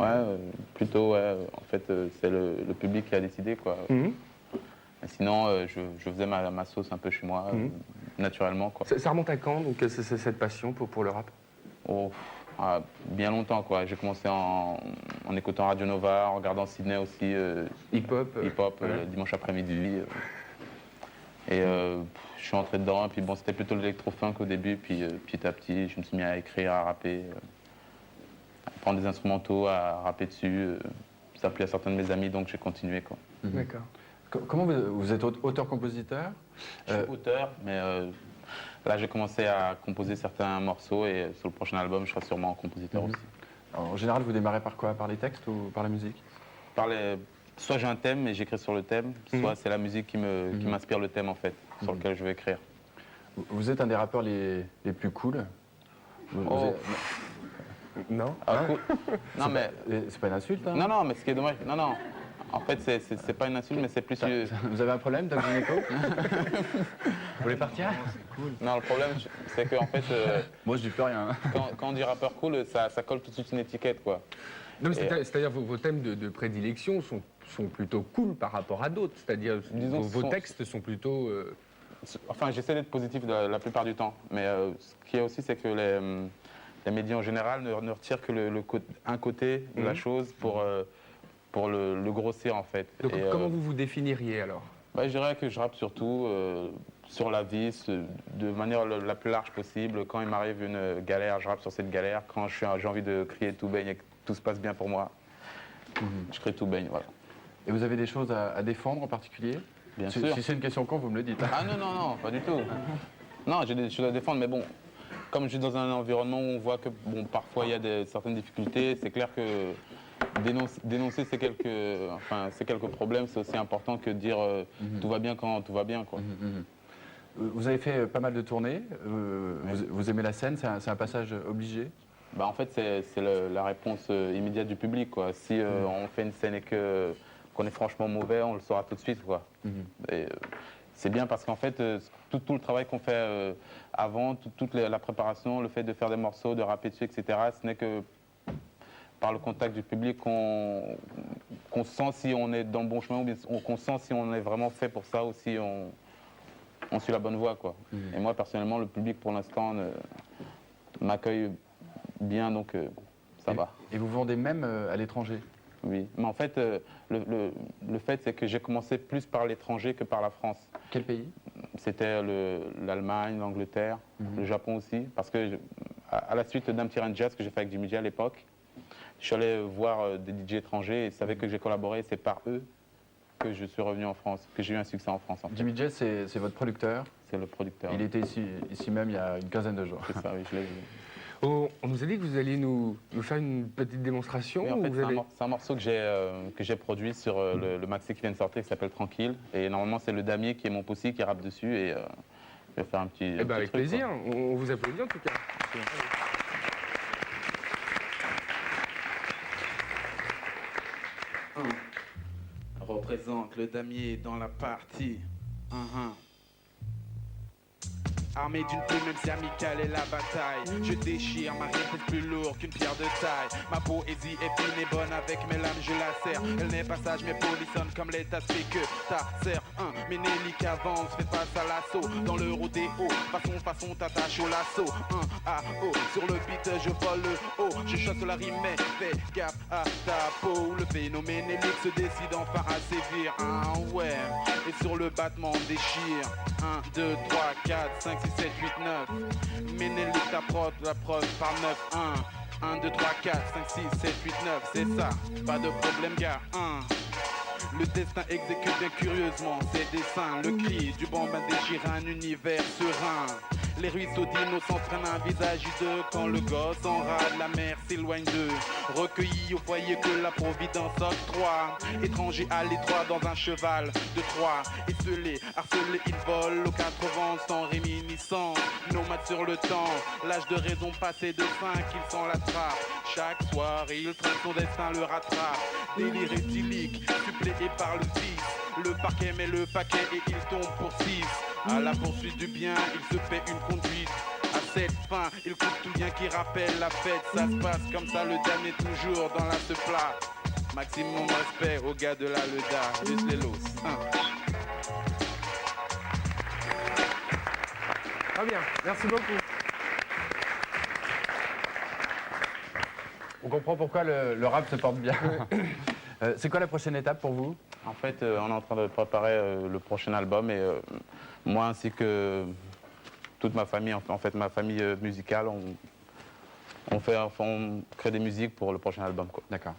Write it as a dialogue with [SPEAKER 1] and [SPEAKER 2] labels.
[SPEAKER 1] Ouais, plutôt, ouais. En fait, c'est le public qui a décidé, quoi. Mais sinon, je faisais ma sauce un peu chez moi, naturellement, quoi.
[SPEAKER 2] Ça remonte à quand, donc, cette passion pour le rap?
[SPEAKER 1] Oh, bien longtemps, quoi. J'ai commencé en écoutant Radio Nova, en regardant Sydney aussi,
[SPEAKER 2] Hip-hop
[SPEAKER 1] le dimanche après-midi. Et je suis entré dedans, et puis bon, c'était plutôt l'électro-funk au début, puis petit à petit, je me suis mis à écrire, à rapper, à prendre des instrumentaux, à rapper dessus. Ça a plu à certains de mes amis, donc j'ai continué, quoi.
[SPEAKER 2] D'accord.
[SPEAKER 3] Comment vous êtes auteur-compositeur?
[SPEAKER 1] Je suis auteur, mais là j'ai commencé à composer certains morceaux, et sur le prochain album, je serai sûrement compositeur aussi.
[SPEAKER 3] En général, vous démarrez par quoi? Par les textes ou par la musique?
[SPEAKER 1] Soit j'ai un thème et j'écris sur le thème, soit c'est la musique qui m'inspire le thème, en fait, sur lequel je vais écrire.
[SPEAKER 3] Vous êtes un des rappeurs les plus cool.
[SPEAKER 2] Non?
[SPEAKER 1] Cool. Non, mais...
[SPEAKER 3] C'est pas une insulte, hein?
[SPEAKER 1] Non, mais ce qui est dommage... Non. En fait, c'est pas une insulte, mais c'est plus...
[SPEAKER 3] Vous avez un problème, Doc Gynéco? Vous voulez partir?
[SPEAKER 1] Non, le problème, c'est qu'en fait...
[SPEAKER 3] Moi, je dis plus rien.
[SPEAKER 1] Quand on dit rappeur cool, ça colle tout de suite une étiquette, quoi.
[SPEAKER 2] Non, mais c'est-à-dire vos thèmes de prédilection sont plutôt cool par rapport à d'autres. C'est-à-dire vos textes sont plutôt...
[SPEAKER 1] Enfin, j'essaie d'être positif la plupart du temps. Mais ce qui est aussi, c'est que les médias en général ne retirent que un côté de la chose pour le grossir, en fait.
[SPEAKER 2] Donc comment vous vous définiriez alors?
[SPEAKER 1] Je dirais que je rappe surtout sur la vie, de manière la plus large possible. Quand il m'arrive une galère, je rappe sur cette galère. Quand j'ai envie de crier tout baigne et que tout se passe bien pour moi, je crie tout baigne, voilà.
[SPEAKER 3] Et vous avez des choses à défendre en particulier?
[SPEAKER 1] Bien sûr.
[SPEAKER 3] Si c'est une question con, vous me le dites.
[SPEAKER 1] Ah non, pas du tout. Non, j'ai des choses à défendre, mais bon, comme je suis dans un environnement où on voit que bon, parfois il y a certaines difficultés, c'est clair que dénoncer ces quelques problèmes, c'est aussi important que de dire tout va bien quand tout va bien, quoi.
[SPEAKER 3] Vous avez fait pas mal de tournées, vous aimez la scène, c'est un passage obligé?
[SPEAKER 1] En fait, c'est la réponse immédiate du public, quoi. Si on fait une scène et qu'on est franchement mauvais, on le saura tout de suite, quoi. Et, c'est bien parce qu'en fait, tout le travail qu'on fait avant, toute la préparation, le fait de faire des morceaux, de rapper dessus, etc., ce n'est que par le contact du public qu'on sent si on est dans le bon chemin, ou bien qu'on sent si on est vraiment fait pour ça, ou si on suit la bonne voie, quoi. Et moi, personnellement, le public, pour l'instant, m'accueille bien, donc ça va.
[SPEAKER 3] Et vous vendez même à l'étranger?
[SPEAKER 1] Oui, mais en fait, le fait, c'est que j'ai commencé plus par l'étranger que par la France.
[SPEAKER 3] Quel pays?
[SPEAKER 1] C'était l'Allemagne, l'Angleterre, le Japon aussi, parce que à la suite d'un petit run jazz que j'ai fait avec Jimmy J à l'époque, je suis allé voir des DJ étrangers et ils savaient que j'ai collaboré, c'est par eux que je suis revenu en France, que j'ai eu un succès en France. En fait.
[SPEAKER 3] Jimmy J, c'est votre producteur?
[SPEAKER 1] C'est le producteur.
[SPEAKER 3] Il était ici même il y a une quinzaine de jours.
[SPEAKER 1] C'est ça, oui, je l'ai vu.
[SPEAKER 2] On nous a dit que vous alliez nous faire une petite démonstration.
[SPEAKER 1] Oui, en fait, c'est un morceau que j'ai produit sur le maxi qui vient de sortir, qui s'appelle Tranquille. Et normalement, c'est le Damier qui est mon poussi qui rappe dessus. Et je vais faire un petit.
[SPEAKER 2] Avec
[SPEAKER 1] truc,
[SPEAKER 2] plaisir, on vous applaudit en tout cas.
[SPEAKER 1] Représente le Damier dans la partie. Armé d'une plume, même si amicale est la bataille. Je déchire, ma rime est plus lourde qu'une pierre de taille. Ma poésie est fine et bonne, avec mes lames je la serre. Elle n'est pas sage mais polissonne comme l'état fait que ta serre. Ménélique avance, fait face à l'assaut. Dans le rodéo, façon t'attache au lasso. Sur le beat je vole le haut. Je chasse la rime mais fais gaffe à ta peau. Le phénomène Ménélique se décide enfin à sévir. Ouais, et sur le battement déchire. 1, 2, 3, 4, 5, 6, 7, 8, 9. Ménélique ta prod, la preuve par 9, 1, 2, 3, 4, 5, 6, 7, 8, 9. C'est ça, pas de problème gars, Le destin exécute bien curieusement ses dessins. Le cri du bambin déchire un univers serein. Les ruisseaux d'innocence prennent un visage hideux. Quand le gosse enrade, la mer s'éloigne d'eux. Recueillis au foyer que la providence octroie. Étranger à l'étroit dans un cheval de Troie. Esselé, harcelé, il vole aux 80 sans réminiscence. Nomade sur le temps, l'âge de raison passé de 5, il s'en la trappe. Chaque soir, il traîne son destin, le rattrape. Délire éthylique, suppléé par le vice. Le parquet met le paquet et il tombe pour 6. À la poursuite du bien, il se fait une conduite. À cette fin. Il coupe tout bien qui rappelle la fête. Ça se passe comme ça, le dernier toujours dans la ce plat. Maximum respect aux gars de la Leda. Juste les los.
[SPEAKER 2] Très bien, merci beaucoup.
[SPEAKER 3] On comprend pourquoi le rap se porte bien. C'est quoi la prochaine étape pour vous?
[SPEAKER 4] En fait, on est en train de préparer le prochain album et moi ainsi que toute ma famille, en fait ma famille musicale, on crée des musiques pour le prochain album.
[SPEAKER 3] D'accord.